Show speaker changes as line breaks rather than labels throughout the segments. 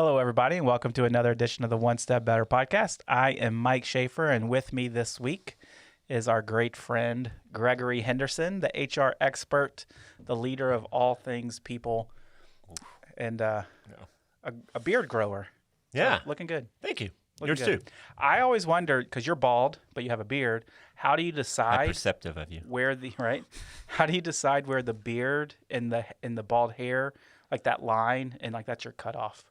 Hello, everybody, and welcome to another edition of the One Step Better podcast. I am Mike Schaefer, and with me this week is our great friend, Gregory Henderson, the HR expert, the leader of all things people, and a beard grower.
Yeah.
So, looking good.
Thank you.
Looking
Yours
good.
too.
I always wondered, because you're bald, but you have a beard, how do you
How
decide
perceptive of you.
where the, right? How do you decide where the beard and the bald hair, like that line, and like that's your cutoff?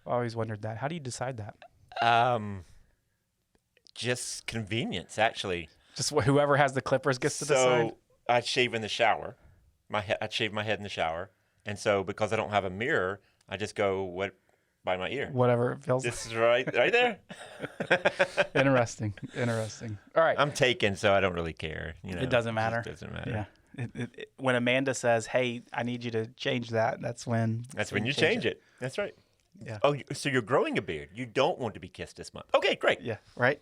I always wondered that. How do you decide that?
Just convenience, actually.
Just whoever has the clippers gets to decide?
So I shave in the shower. I shave my head in the shower. And so because I don't have a mirror, I just go by my ear.
Whatever it feels
This is right there.
Interesting. All right.
I'm taken, so I don't really care.
It doesn't matter.
It doesn't matter.
Yeah. When Amanda says, "Hey, I need you to change that," that's when
you change it. That's right.
Yeah.
Oh, so you're growing a beard. You don't want to be kissed this month. Okay, great.
Yeah. Right.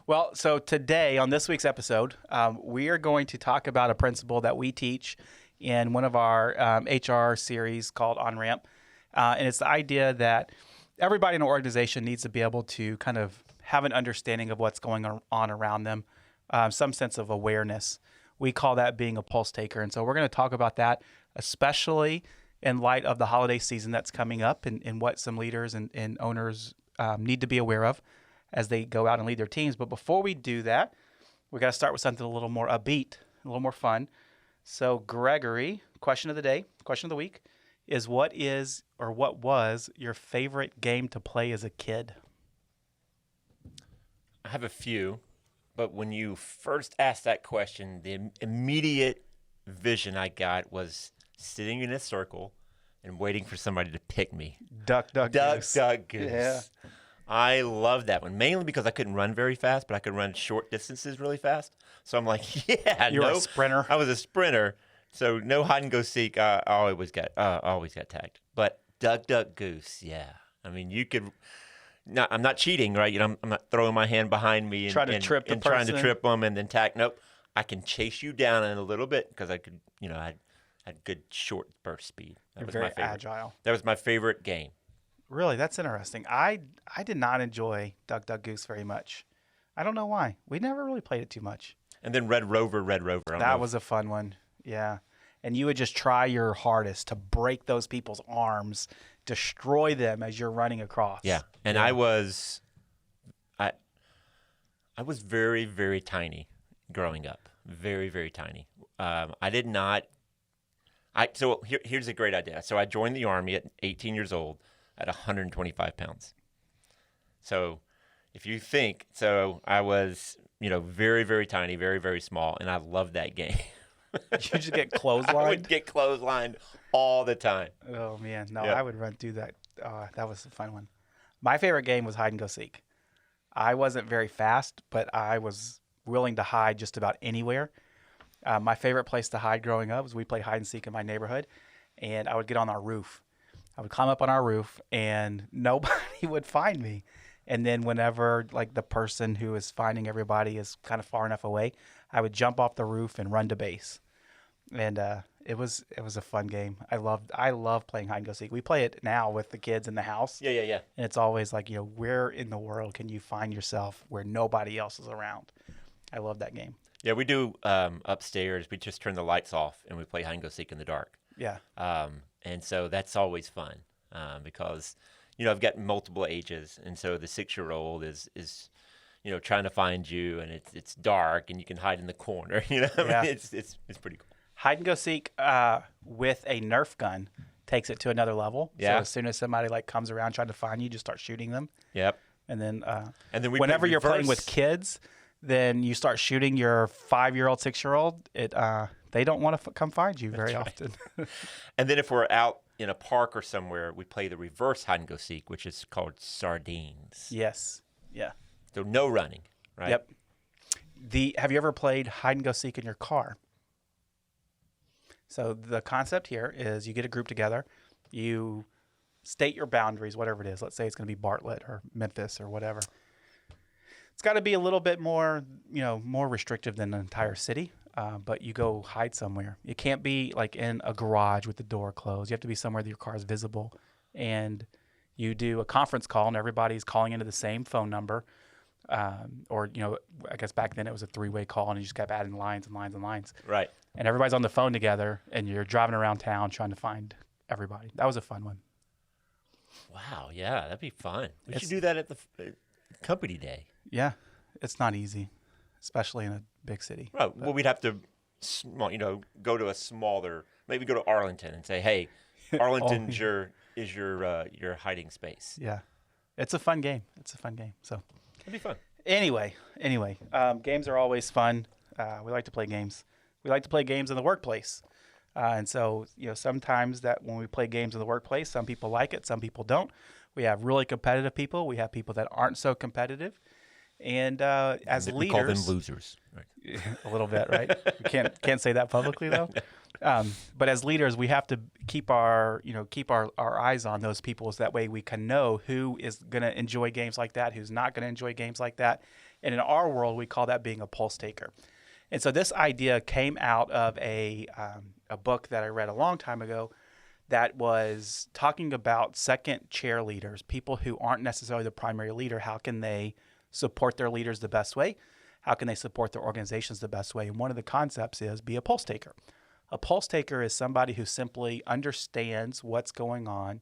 Well, so today on this week's episode, we are going to talk about a principle that we teach in one of our HR series called On Ramp, and it's the idea that everybody in an organization needs to be able to kind of have an understanding of what's going on around them, some sense of awareness. We call that being a pulse taker, and so we're going to talk about that, especially in light of the holiday season that's coming up and what some leaders and owners need to be aware of as they go out and lead their teams. But before we do that, we got to start with something a little more upbeat, a little more fun. So Gregory, question of the week is what was your favorite game to play as a kid?
I have a few, but when you first asked that question, the immediate vision I got was sitting in a circle and waiting for somebody to pick me.
Duck, goose.
Duck, goose.
Yeah.
I love that one, mainly because I couldn't run very fast, but I could run short distances really fast. So I'm like,
You're a sprinter.
I was a sprinter, so no hide and go seek. I always got tagged. But duck, goose, yeah. I mean, you could. No, I'm not cheating, right? I'm not throwing my hand behind me and
trying to trip
them and then tag. Nope, I can chase you down in a little bit because I could. I had good short burst speed. That was
very
my favorite.
agile.
That was my favorite game.
Really, that's interesting. I did not enjoy Duck, Goose very much. I don't know why. We never really played it too much.
And then Red Rover.
That was a fun one. Yeah. And you would just try your hardest to break those people's arms, destroy them as you're running across.
Yeah. And I was very, very tiny growing up. Very, very tiny. So here's a great idea. So I joined the Army at 18 years old at 125 pounds. So if you think, I was, very, very tiny, very, very small, and I loved that game.
You just get clotheslined?
I would get clotheslined all the time.
Oh, man. No,
Yep.
I would run through that. That was a fun one. My favorite game was hide and go seek. I wasn't very fast, but I was willing to hide just about anywhere. My favorite place to hide growing up was we played hide and seek in my neighborhood, and I would get on our roof. I would climb up on our roof, and nobody would find me. And then whenever like the person who is finding everybody is kind of far enough away, I would jump off the roof and run to base. And it was a fun game. I love playing hide and go seek. We play it now with the kids in the house.
Yeah.
And it's always like, where in the world can you find yourself where nobody else is around? I love that game.
Yeah, we do upstairs. We just turn the lights off, and we play hide and go seek in the dark.
Yeah.
And so that's always fun because, I've got multiple ages. And so the 6-year-old is trying to find you, and it's dark, and you can hide in the corner.
Yeah.
It's pretty cool.
Hide and go seek with a Nerf gun takes it to another level.
Yeah.
So as soon as somebody comes around trying to find you, just start shooting them.
Yep.
And then
we
whenever
play
you're
reverse.
playing with kids, then you start shooting your 5-year-old, 6-year-old. They don't want to come find you very often.
And then if we're out in a park or somewhere, we play the reverse hide and go seek, which is called sardines.
Yes. Yeah.
So no running, right?
Yep. Have you ever played hide and go seek in your car? So the concept here is you get a group together, you state your boundaries, whatever it is. Let's say it's going to be Bartlett or Memphis or whatever. It's got to be a little bit more, more restrictive than the entire city. But you go hide somewhere. It can't be like in a garage with the door closed. You have to be somewhere that your car is visible. And You do a conference call and everybody's calling into the same phone number. Or, I guess back then it was a 3-way call and you just kept adding lines and lines and lines.
Right.
And everybody's on the phone together and you're driving around town trying to find everybody. That was a fun one.
Wow. Yeah, that'd be fun. We should do that at the company day.
Yeah. It's not easy, especially in a big city.
Right. Well, we'd have to, go to a smaller, maybe go to Arlington and say, hey, Arlington's your hiding space.
Yeah. It's a fun game. So
It'd be fun.
Anyway, games are always fun. We like to play games. We like to play games in the workplace. And so, sometimes that when we play games in the workplace, some people like it, some people don't. We have really competitive people. We have people that aren't so competitive. And as leaders,
we call them losers. Right.
A little bit, right? We can't say that publicly though. But as leaders, we have to keep our eyes on those people, so that way we can know who is going to enjoy games like that, who's not going to enjoy games like that. And in our world, we call that being a pulse taker. And so this idea came out of a book that I read a long time ago that was talking about second chair leaders, people who aren't necessarily the primary leader. How can they support their leaders the best way? How can they support their organizations the best way? And one of the concepts is be a pulse taker. A pulse taker is somebody who simply understands what's going on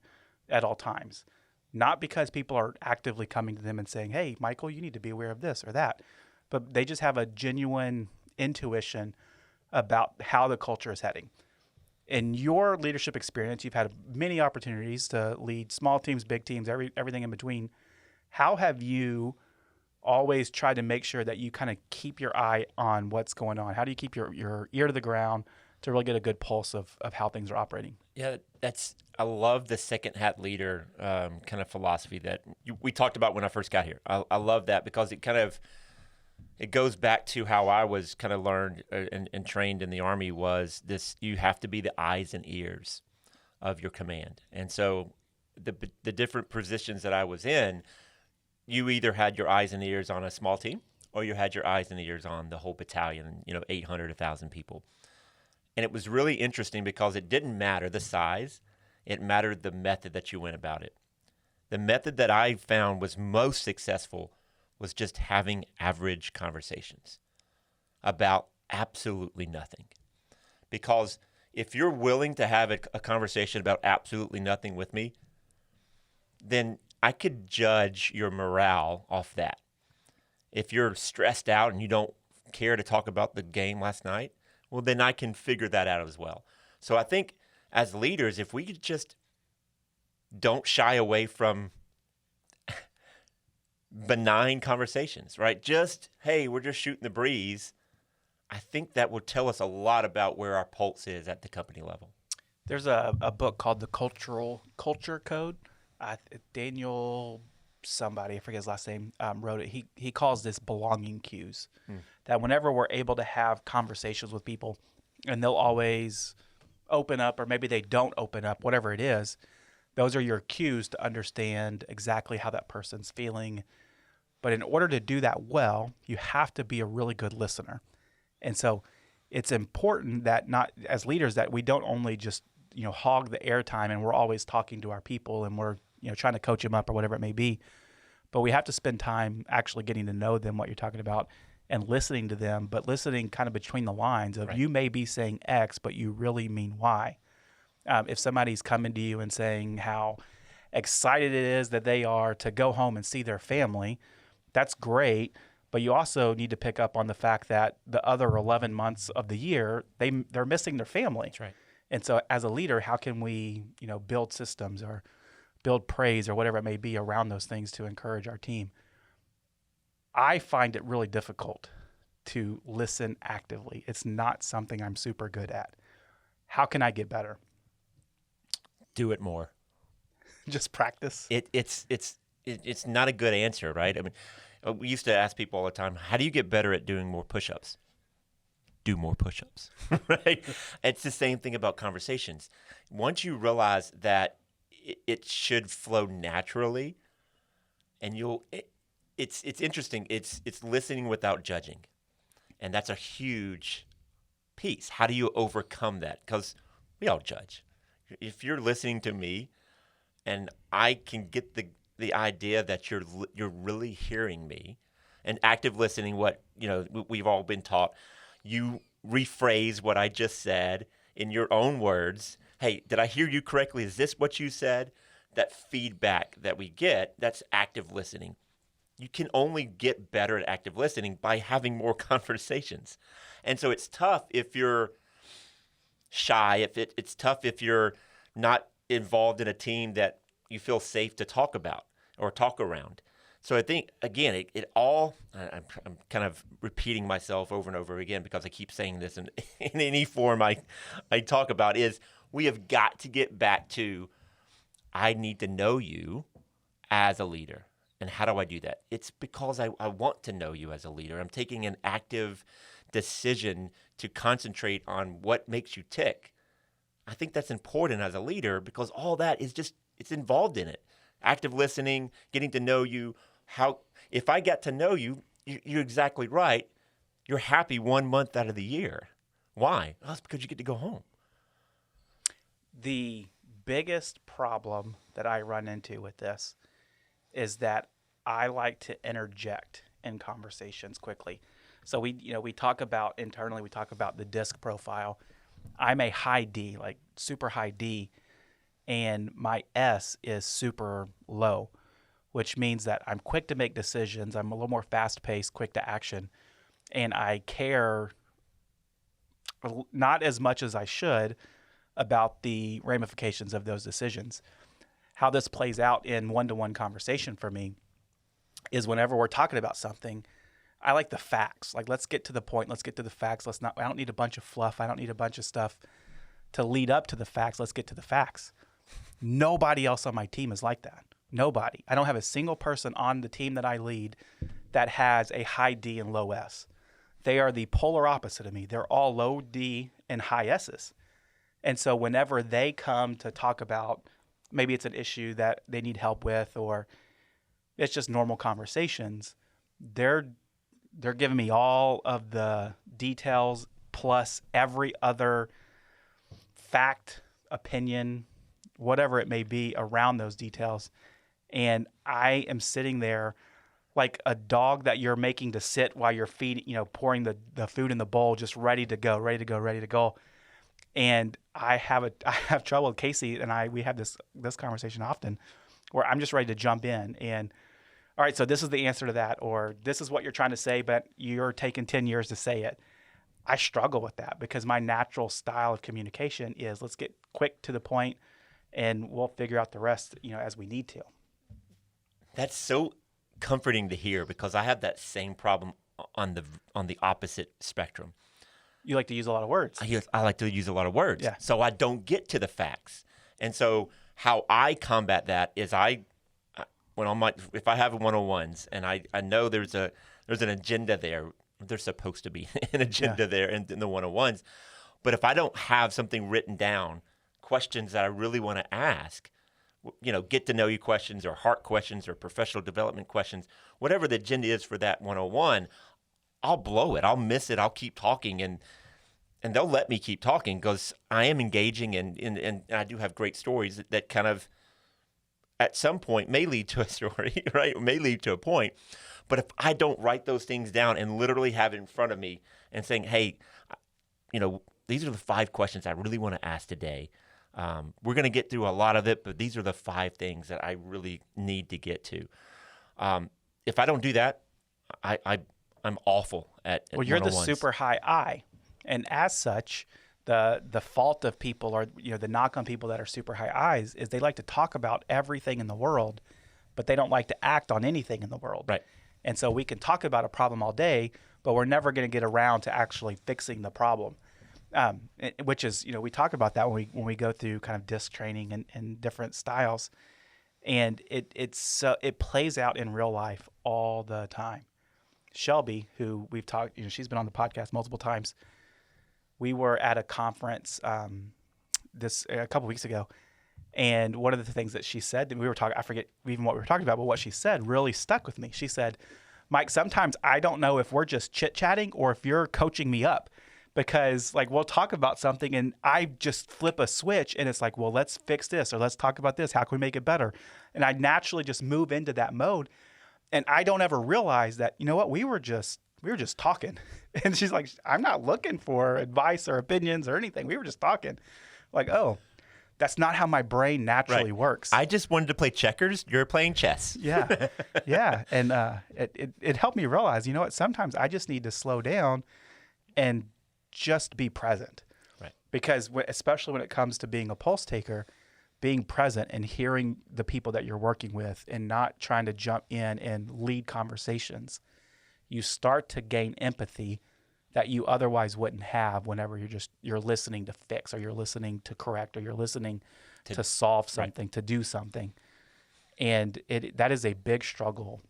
at all times. Not because people are actively coming to them and saying, hey, Michael, you need to be aware of this or that. But they just have a genuine intuition about how the culture is heading. In your leadership experience, you've had many opportunities to lead small teams, big teams, everything in between. How have you always tried to make sure that you kind of keep your eye on what's going on? How do you keep your ear to the ground to really get a good pulse of how things are operating?
Yeah, I love the second hat leader kind of philosophy that we talked about when I first got here. I love that because it goes back to how I was kind of learned and trained in the Army was this: you have to be the eyes and ears of your command. And so the different positions that I was in, you either had your eyes and ears on a small team or you had your eyes and ears on the whole battalion, 800, 1,000 people. And it was really interesting because it didn't matter the size. It mattered the method that you went about it. The method that I found was most successful was just having average conversations about absolutely nothing. Because if you're willing to have a conversation about absolutely nothing with me, then I could judge your morale off that. If you're stressed out and you don't care to talk about the game last night, well, then I can figure that out as well. So I think as leaders, if we could just don't shy away from benign conversations, right? Just, hey, we're just shooting the breeze. I think that would tell us a lot about where our pulse is at the company level.
There's a book called The Culture Code. Daniel somebody, I forget his last name, wrote it. He calls this belonging cues. That whenever we're able to have conversations with people and they'll always open up, or maybe they don't open up, whatever it is, those are your cues to understand exactly how that person's feeling. But in order to do that well, you have to be a really good listener. And so it's important that not as leaders that we don't only just, hog the airtime and we're always talking to our people and we're, trying to coach them up or whatever it may be. But we have to spend time actually getting to know them, what you're talking about, and listening to them, but listening kind of between the lines of, right, you may be saying X, but you really mean Y. If somebody's coming to you and saying how excited it is that they are to go home and see their family, that's great. But you also need to pick up on the fact that the other 11 months of the year, they're missing their family.
That's right.
And so as a leader, how can we, build systems or build praise or whatever it may be around those things to encourage our team? I find it really difficult to listen actively. It's not something I'm super good at. How can I get better?
Do it more.
Just practice.
It's not a good answer, right? I mean, we used to ask people all the time, how do you get better at doing more push-ups? Do more push-ups, right? It's the same thing about conversations. Once you realize that it should flow naturally, and it's interesting. It's listening without judging, and that's a huge piece. How do you overcome that? Because we all judge. If you're listening to me and I can get the idea that you're really hearing me, and active listening, what we've all been taught. You rephrase what I just said in your own words. Hey, did I hear you correctly? Is this what you said? That feedback that we get, that's active listening. You can only get better at active listening by having more conversations. And so it's tough if you're shy, it's tough if you're not involved in a team that you feel safe to talk about or talk around. So I think, again, I'm kind of repeating myself over and over again because I keep saying this in any form I talk about, is we have got to get back to, I need to know you as a leader. And how do I do that? It's because I want to know you as a leader. I'm taking an active decision to concentrate on what makes you tick. I think that's important as a leader because all that is it's involved in it. Active listening, getting to know you. If I get to know you, you're exactly right. You're happy 1 month out of the year. Why? Well, it's because you get to go home.
The biggest problem that I run into with this is that I like to interject in conversations quickly. So we talk about internally, we talk about the disc profile. I'm a high D, like super high D, and my S is super low, which means that I'm quick to make decisions. I'm a little more fast-paced, quick to action, and I care not as much as I should about the ramifications of those decisions. How this plays out in one-to-one conversation for me is whenever we're talking about something, I like the facts. Like, let's get to the point. Let's get to the facts. I don't need a bunch of fluff. I don't need a bunch of stuff to lead up to the facts. Let's get to the facts. Nobody else on my team is like that. Nobody. I don't have a single person on the team that I lead that has a high D and low S. They are the polar opposite of me. They're all low D and high S's. And so whenever they come to talk about, maybe it's an issue that they need help with, or it's just normal conversations, they're giving me all of the details plus every other fact, opinion, whatever it may be around those details. And I am sitting there like a dog that you're making to sit while you're feeding, pouring the food in the bowl, just ready to go. And I have trouble with Casey, and we have this conversation often where I'm just ready to jump in and, all right, so this is the answer to that, or this is what you're trying to say, but you're taking 10 years to say it. I struggle with that because my natural style of communication is let's get quick to the point and we'll figure out the rest, as we need to.
That's so comforting to hear because I have that same problem on the opposite spectrum.
You like to use a lot of words.
I like to use a lot of words.
Yeah.
So I don't get to the facts. And so how I combat that is if I have one-on-ones and I know there's an agenda there, there's supposed to be an agenda there in the one-on-ones. But if I don't have something written down, questions that I really want to ask, get to know you questions or heart questions or professional development questions, whatever the agenda is for that one-on-one, I'll blow it. I'll miss it. I'll keep talking and they'll let me keep talking because I am engaging and I do have great stories that kind of at some point may lead to a story, right? May lead to a point. But if I don't write those things down and literally have it in front of me and saying, hey, these are the 5 questions I really want to ask today. We're going to get through a lot of it, but these are the 5 things that I really need to get to. If I don't do that, I'm awful at
Well, you're the
one-on-ones.
super high I. And as such, the fault of people or the knock on people that are super high I's is they like to talk about everything in the world, but they don't like to act on anything in the world.
Right.
And so we can talk about a problem all day, but we're never going to get around to actually fixing the problem. Which is, we talk about that when we go through kind of disc training and different styles, and it plays out in real life all the time. Shelby, who we've talked, she's been on the podcast multiple times. We were at a conference a couple weeks ago, and one of the things that she said, and we were talking, I forget even what we were talking about, but what she said really stuck with me. She said, Mike, sometimes I don't know if we're just chit-chatting or if you're coaching me up, because like we'll talk about something and I just flip a switch and it's like, well, let's fix this or let's talk about this. How can we make it better? And I naturally just move into that mode. And I don't ever realize that, you know what, we were just talking. And she's like, I'm not looking for advice or opinions or anything. We were just talking. Like, oh, that's not how my brain naturally works.
I just wanted to play checkers. You're playing chess.
Yeah. Yeah. And it helped me realize, you know what, sometimes I just need to slow down and just be present.
Right.
Because especially when it comes to being a pulse taker, being present and hearing the people that you're working with and not trying to jump in and lead conversations, you start to gain empathy that you otherwise wouldn't have whenever you're listening to fix or you're listening to correct or you're listening to solve something, to do something. And that is a big struggle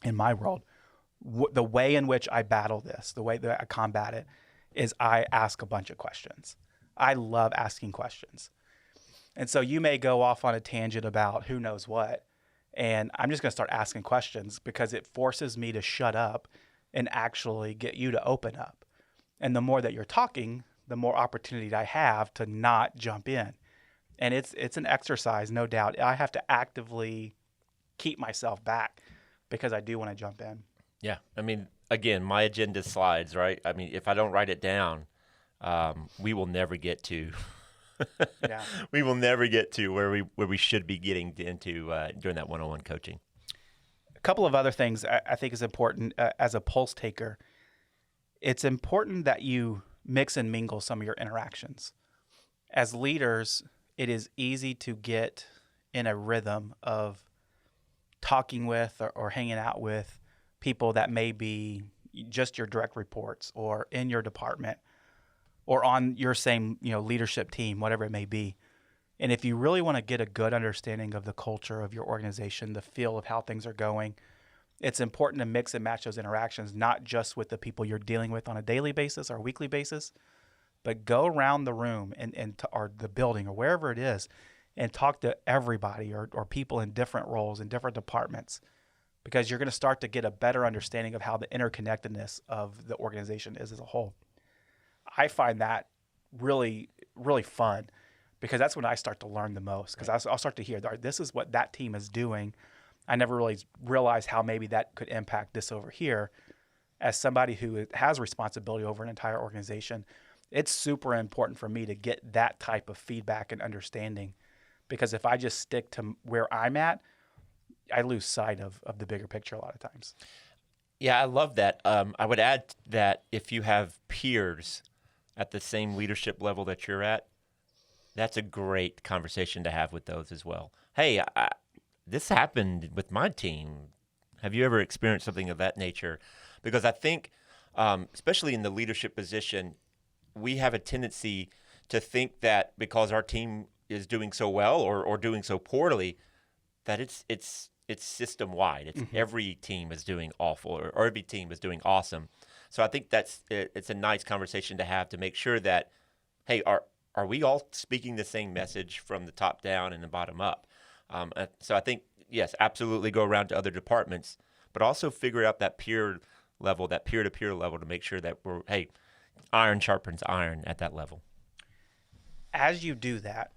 in my world. The way in which I battle this, the way that I combat it, is I ask a bunch of questions. I love asking questions. And so you may go off on a tangent about who knows what, and I'm just going to start asking questions because it forces me to shut up and actually get you to open up. And the more that you're talking, the more opportunity I have to not jump in. And it's an exercise, no doubt. I have to actively keep myself back because I do want to jump in.
Yeah. I mean, again, my agenda slides, right? I mean, if I don't write it down, we will never get to
Yeah.
we will never get to where we should be getting into during that one-on-one coaching.
A couple of other things I think is important as a pulse taker. It's important that you mix and mingle some of your interactions. As leaders, it is easy to get in a rhythm of talking with or hanging out with people that may be just your direct reports or in your department or on your same, leadership team, whatever it may be. And if you really want to get a good understanding of the culture of your organization, the feel of how things are going, it's important to mix and match those interactions, not just with the people you're dealing with on a daily basis or weekly basis, but go around the room or the building or wherever it is and talk to everybody or people in different roles in different departments, because you're going to start to get a better understanding of how the interconnectedness of the organization is as a whole. I find that really, really fun because that's when I start to learn the most, because I'll start to hear, this is what that team is doing. I never really realized how maybe that could impact this over here. As somebody who has responsibility over an entire organization, it's super important for me to get that type of feedback and understanding, because if I just stick to where I'm at, I lose sight of the bigger picture a lot of times.
Yeah, I love that. I would add that if you have peers at the same leadership level that you're at, that's a great conversation to have with those as well. Hey, this happened with my team. Have you ever experienced something of that nature? Because I think, especially in the leadership position, we have a tendency to think that because our team is doing so well or doing so poorly, that it's system-wide. It's every team is doing awful or every team is doing awesome. So I think it's a nice conversation to have to make sure that, hey, are we all speaking the same message from the top down and the bottom up? So I think, yes, absolutely go around to other departments, but also figure out that peer level, that peer-to-peer level, to make sure that iron sharpens iron at that level.
As you do that,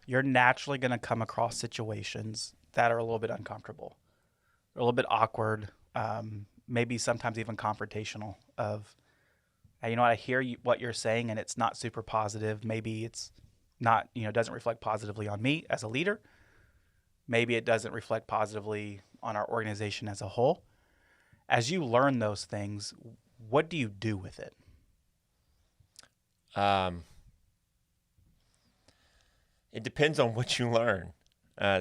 you're naturally going to come across situations that are a little bit uncomfortable, a little bit awkward, maybe sometimes even confrontational of, hey, I hear what you're saying and it's not super positive. Maybe it's not, doesn't reflect positively on me as a leader. Maybe it doesn't reflect positively on our organization as a whole. As you learn those things, what do you do with it?
It depends on what you learn.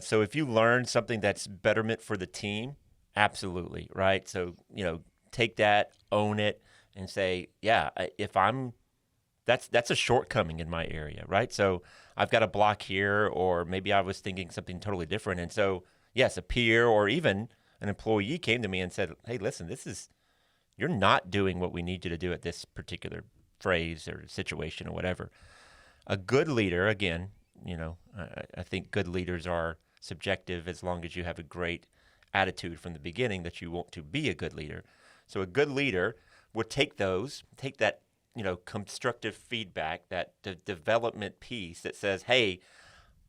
So if you learn something that's betterment for the team, absolutely, right? So, take that, own it, and say, yeah, that's a shortcoming in my area, right? So I've got a block here, or maybe I was thinking something totally different. And so, yes, a peer or even an employee came to me and said, hey, listen, you're not doing what we need you to do at this particular phrase or situation or whatever. A good leader, again, I think good leaders are subjective as long as you have a great attitude from the beginning that you want to be a good leader. So a good leader would take that constructive feedback, that development piece that says, hey,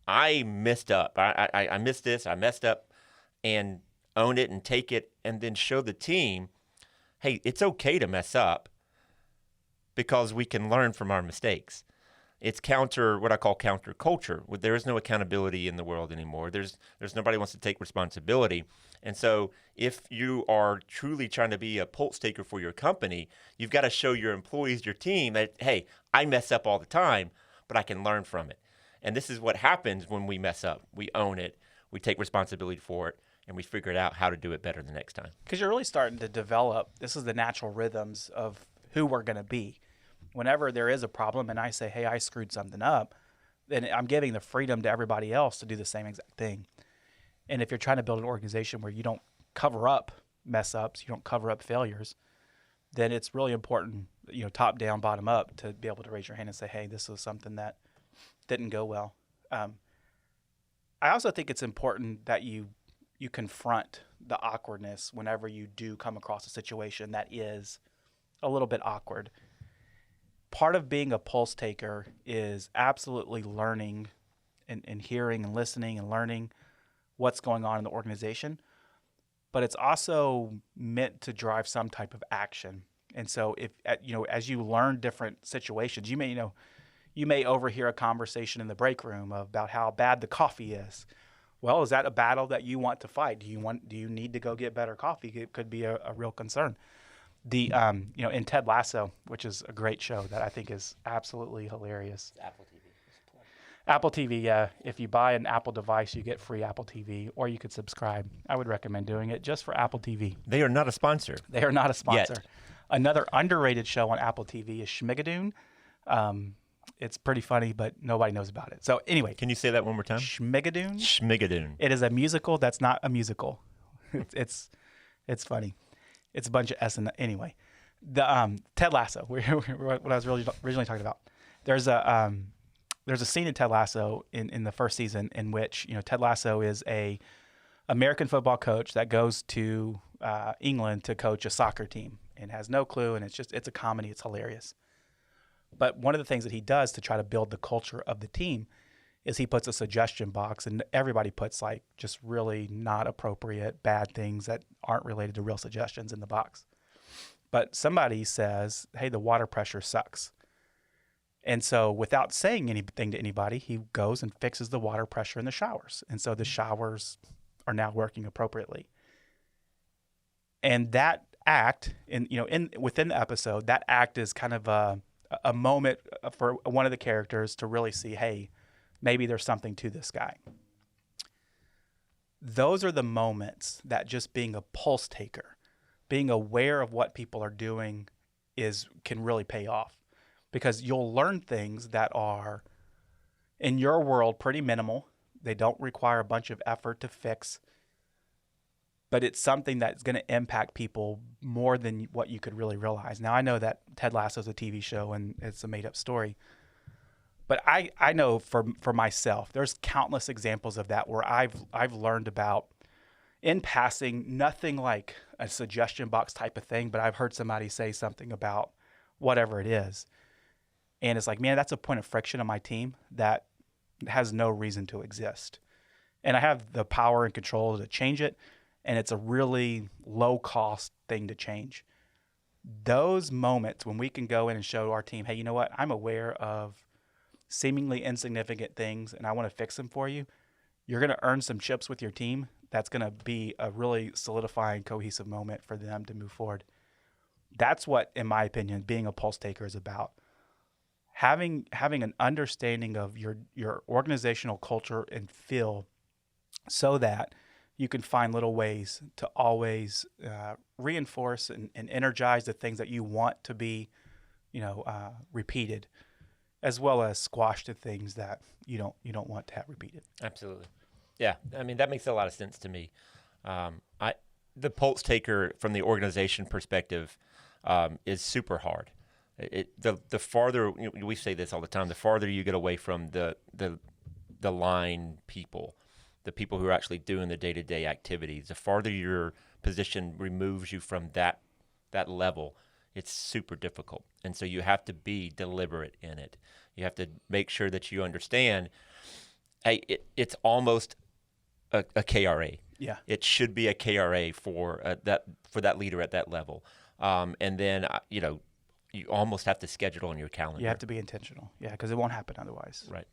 I messed up. I missed this. I messed up, and own it and take it, and then show the team, hey, it's okay to mess up because we can learn from our mistakes. It's what I call counter culture. There is no accountability in the world anymore. There's nobody wants to take responsibility. And so if you are truly trying to be a pulse taker for your company, you've got to show your employees, your team, that, hey, I mess up all the time, but I can learn from it. And this is what happens when we mess up. We own it, we take responsibility for it, and we figure out how to do it better the next time.
Because you're really starting to develop, this is the natural rhythms of who we're going to be. Whenever there is a problem and I say, hey, I screwed something up, then I'm giving the freedom to everybody else to do the same exact thing. And if you're trying to build an organization where you don't cover up mess ups, you don't cover up failures, then it's really important, top down, bottom up, to be able to raise your hand and say, hey, this was something that didn't go well. I also think it's important that you confront the awkwardness whenever you do come across a situation that is a little bit awkward. Part of being a pulse taker is absolutely learning and hearing and listening and learning what's going on in the organization. But it's also meant to drive some type of action. And so if, as you learn different situations, you may overhear a conversation in the break room about how bad the coffee is. Well, is that a battle that you want to fight? Do you need to go get better coffee? It could be a real concern. In Ted Lasso, which is a great show that I think is absolutely hilarious.
Apple TV.
Apple TV, yeah. If you buy an Apple device, you get free Apple TV, or you could subscribe. I would recommend doing it just for Apple TV.
They are not a sponsor.
They are not a sponsor.
Yet.
Another underrated show on Apple TV is Schmigadoon. It's pretty funny, but nobody knows about it. So anyway.
Can you say that one more time?
Schmigadoon?
Schmigadoon.
It is a musical that's not a musical. It's funny. It's a bunch of S and anyway. The Ted Lasso, what I was originally talking about. There's a scene in Ted Lasso in the first season in which Ted Lasso is a American football coach that goes to England to coach a soccer team and has no clue, and it's a comedy. It's hilarious. But one of the things that he does to try to build the culture of the team is he puts a suggestion box, and everybody puts like just really not appropriate, bad things that aren't related to real suggestions in the box. But somebody says, hey, the water pressure sucks. And so without saying anything to anybody, he goes and fixes the water pressure in the showers. And so the showers are now working appropriately. And that act, within the episode, that act is kind of a moment for one of the characters to really see, hey, maybe there's something to this guy. Those are the moments that just being a pulse taker, being aware of what people are doing can really pay off, because you'll learn things that are in your world pretty minimal. They don't require a bunch of effort to fix, but it's something that's going to impact people more than what you could really realize. Now, I know that Ted Lasso is a TV show and it's a made-up story, but I know for myself, there's countless examples of that where I've learned about, in passing, nothing like a suggestion box type of thing, but I've heard somebody say something about whatever it is. And it's like, man, that's a point of friction on my team that has no reason to exist. And I have the power and control to change it, and it's a really low-cost thing to change. Those moments when we can go in and show our team, hey, you know what? I'm aware of seemingly insignificant things, and I want to fix them for you. You're going to earn some chips with your team. That's going to be a really solidifying, cohesive moment for them to move forward. That's what, in my opinion, being a pulse taker is about. Having an understanding of your organizational culture and feel, so that you can find little ways to always reinforce and energize the things that you want to be, repeated, as well as squash the things that you don't want to have repeated.
Absolutely. Yeah, I mean, that makes a lot of sense to me. The pulse taker from the organization perspective is super hard. The farther, we say this all the time, the farther you get away from the line people, the people who are actually doing the day-to-day activities, the farther your position removes you from that level, it's super difficult. And so you have to be deliberate in it. You have to make sure that you understand, hey, it's almost a KRA.
Yeah.
It should be a KRA for that leader at that level. And then, you almost have to schedule on your calendar.
You have to be intentional. Yeah, because it won't happen otherwise.
Right.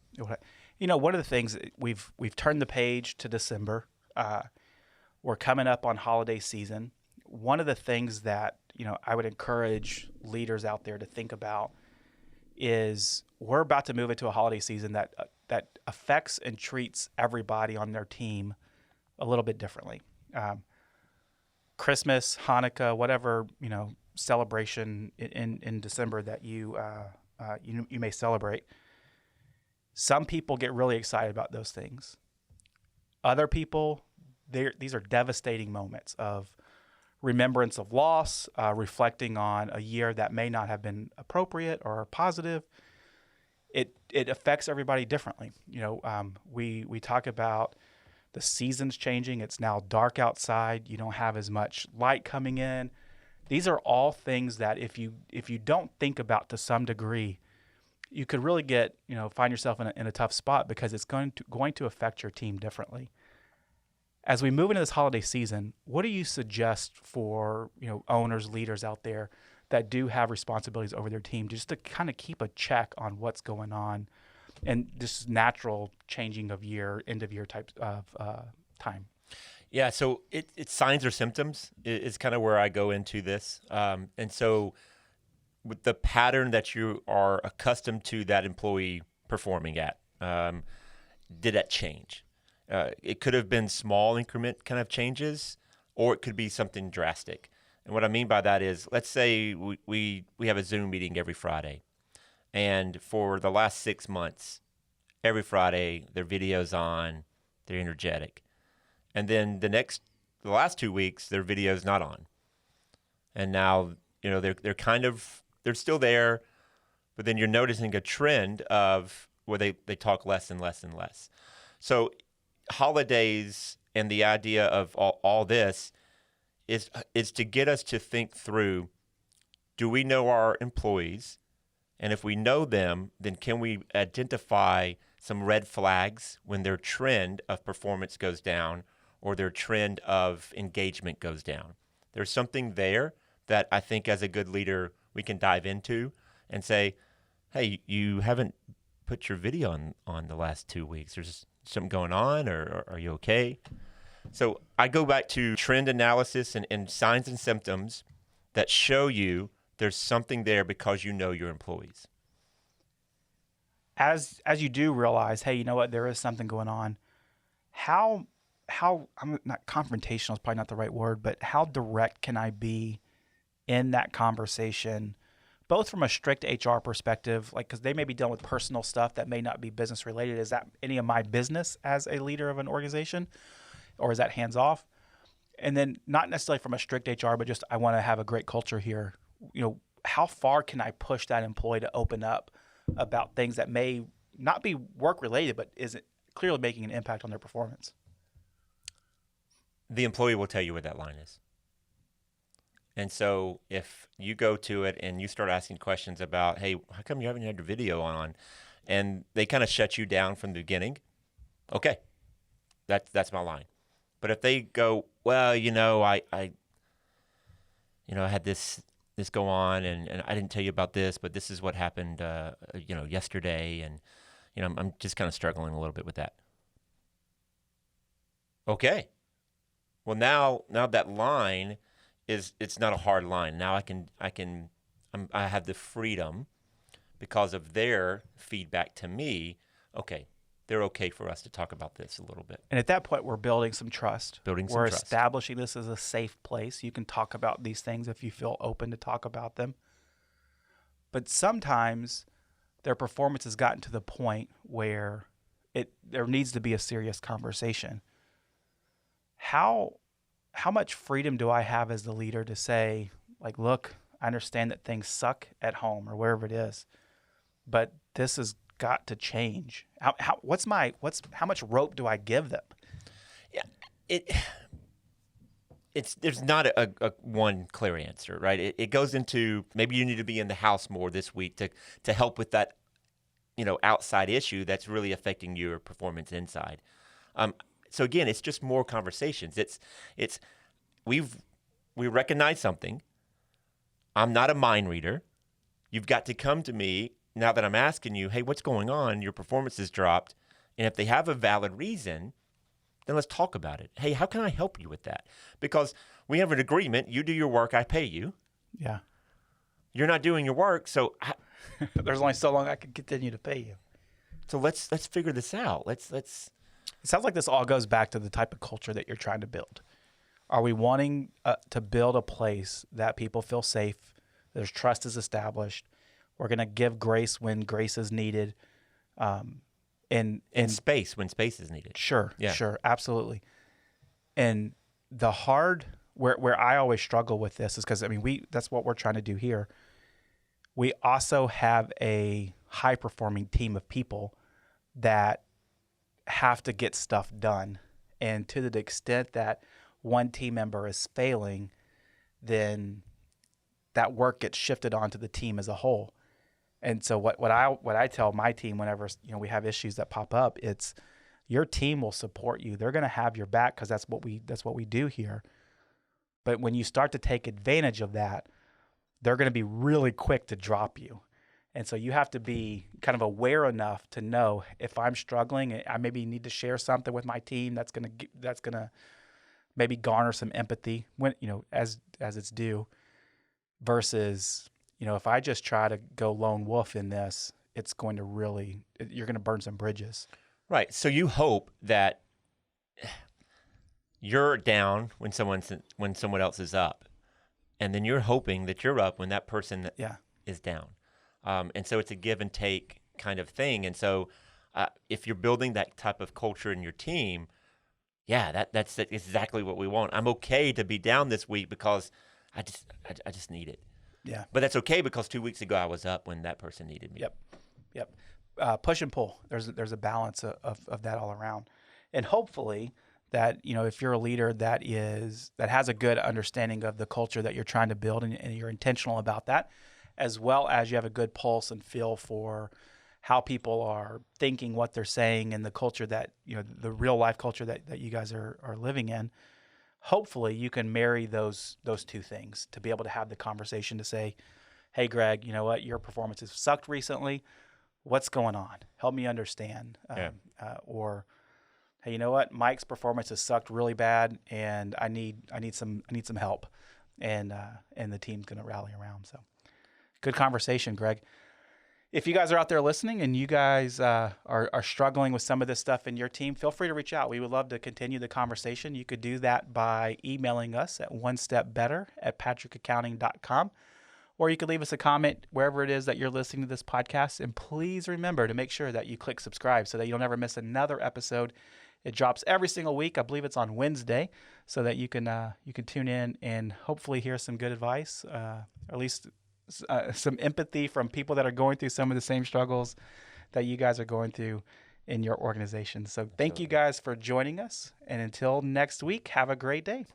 One of the things, we've turned the page to December. We're coming up on holiday season. One of the things that, I would encourage leaders out there to think about is we're about to move into a holiday season that affects and treats everybody on their team a little bit differently. Christmas, Hanukkah, whatever, celebration in December that you may celebrate. Some people get really excited about those things. Other people, these are devastating moments of remembrance of loss, reflecting on a year that may not have been appropriate or positive. It affects everybody differently. We talk about the seasons changing. It's now dark outside. You don't have as much light coming in. These are all things that if you don't think about to some degree, you could really find yourself in a tough spot, because it's going to affect your team differently. As we move into this holiday season, what do you suggest for owners, leaders out there that do have responsibilities over their team, just to kind of keep a check on what's going on, and just natural changing of year, end of year type of time?
Yeah, so it's signs or symptoms is kind of where I go into this. And so with the pattern that you are accustomed to that employee performing at, did that change? It could have been small increment kind of changes, or it could be something drastic. And what I mean by that is, let's say we have a Zoom meeting every Friday. And for the last 6 months, every Friday, their video's on, they're energetic. And then the last 2 weeks, their video's not on. And now, they're still there, but then you're noticing a trend of where they talk less and less and less. So holidays and the idea of all this is to get us to think through, do we know our employees? And if we know them, then can we identify some red flags when their trend of performance goes down or their trend of engagement goes down? There's something there that I think as a good leader we can dive into and say, hey, you haven't put your video on the last 2 weeks. There's something going on, or are you okay? So I go back to trend analysis and signs and symptoms that show you there's something there because you know your employees.
As you do realize, hey, you know what, there is something going on. How I'm not confrontational is probably not the right word, but how direct can I be in that conversation, both from a strict HR perspective, because they may be dealing with personal stuff that may not be business related. Is that any of my business as a leader of an organization, or is that hands off? And then not necessarily from a strict HR, but just, I want to have a great culture here. How far can I push that employee to open up about things that may not be work related, but isn't clearly making an impact on their performance?
The employee will tell you where that line is. And so if you go to it and you start asking questions about, hey, how come you haven't had your video on? And they kind of shut you down from the beginning. Okay, that's my line. But if they go, well, I had this go on and I didn't tell you about this, but this is what happened, yesterday. And, I'm just kind of struggling a little bit with that. Okay. Well, now that line it's not a hard line. Now I have the freedom because of their feedback to me. Okay, they're okay for us to talk about this a little bit.
And at that point, we're building some trust. We're
trust.
Establishing this as a safe place. You can talk about these things if you feel open to talk about them. But sometimes their performance has gotten to the point where there needs to be a serious conversation. How much freedom do I have as the leader to say, look, I understand that things suck at home or wherever it is, but this has got to change. How much rope do I give them?
Yeah, there's not a one clear answer, right? It goes into maybe you need to be in the house more this week to help with that, outside issue that's really affecting your performance inside. So again, it's just more conversations. We recognize something. I'm not a mind reader. You've got to come to me now that I'm asking you, hey, what's going on? Your performance has dropped. And if they have a valid reason, then let's talk about it. Hey, how can I help you with that? Because we have an agreement. You do your work, I pay you.
Yeah.
You're not doing your work, so
there's only so long I can continue to pay you.
So let's figure this out. Let's.
It sounds like this all goes back to the type of culture that you're trying to build. Are we wanting to build a place that people feel safe, there's trust is established, we're going to give grace when grace is needed, and
space when space is needed.
Sure,
yeah.
Sure, absolutely. And the hard, where I always struggle with this is because, that's what we're trying to do here. We also have a high-performing team of people that have to get stuff done. And to the extent that one team member is failing, then that work gets shifted onto the team as a whole. And so what I tell my team whenever we have issues that pop up, it's your team will support you. They're going to have your back because that's what we do here. But when you start to take advantage of that, they're going to be really quick to drop you. And so you have to be kind of aware enough to know if I'm struggling, I maybe need to share something with my team that's going to maybe garner some empathy when as it's due, versus if I just try to go lone wolf in this, it's going to you're going to burn some bridges.
Right. So you hope that you're down when someone else is up, and then you're hoping that you're up when that person is down. And so it's a give and take kind of thing. And so if you're building that type of culture in your team, that's exactly what we want. I'm okay to be down this week because I just need it.
Yeah.
But that's okay because 2 weeks ago I was up when that person needed me.
Yep. Push and pull. There's a balance of that all around. And hopefully that, if you're a leader that has a good understanding of the culture that you're trying to build and you're intentional about that, as well as you have a good pulse and feel for how people are thinking, what they're saying, and the culture that, the real life culture that you guys are living in, hopefully you can marry those two things to be able to have the conversation to say, hey, Greg, you know what? Your performance has sucked recently. What's going on? Help me understand. Or, hey, you know what? Mike's performance has sucked really bad, and I need some help, and the team's going to rally around. So, good conversation, Greg. If you guys are out there listening and you guys are struggling with some of this stuff in your team, feel free to reach out. We would love to continue the conversation. You could do that by emailing us at onestepbetter@patrickaccounting.com, or you could leave us a comment wherever it is that you're listening to this podcast. And please remember to make sure that you click subscribe so that you'll never miss another episode. It drops every single week. I believe it's on Wednesday, so that you can tune in and hopefully hear some good advice, or at least some empathy from people that are going through some of the same struggles that you guys are going through in your organization. So thank you guys for joining us. And until next week, have a great day.